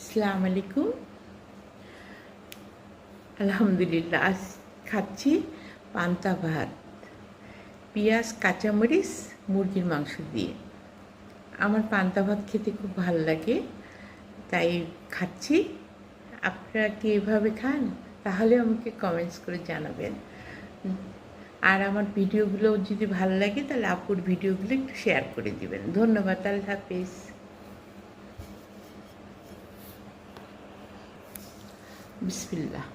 আসসালামু আলাইকুম। আলহামদুলিল্লাহ, আজ খাচ্ছি পান্তা ভাত, পেঁয়াজ, কাঁচামরিচ, মুরগির মাংস দিয়ে। আমার পান্তা ভাত খেতে খুব ভালো লাগে, তাই খাচ্ছি। আপনারা কি এভাবে খান? তাহলে আমাকে কমেন্টস করে জানাবেন। আর আমার ভিডিওগুলো যদি ভালো লাগে তাহলে আপুর ভিডিওগুলো একটু শেয়ার করে দিবেন। ধন্যবাদ। আল্লাহ হাফেজ। বিসমিল্লাহ।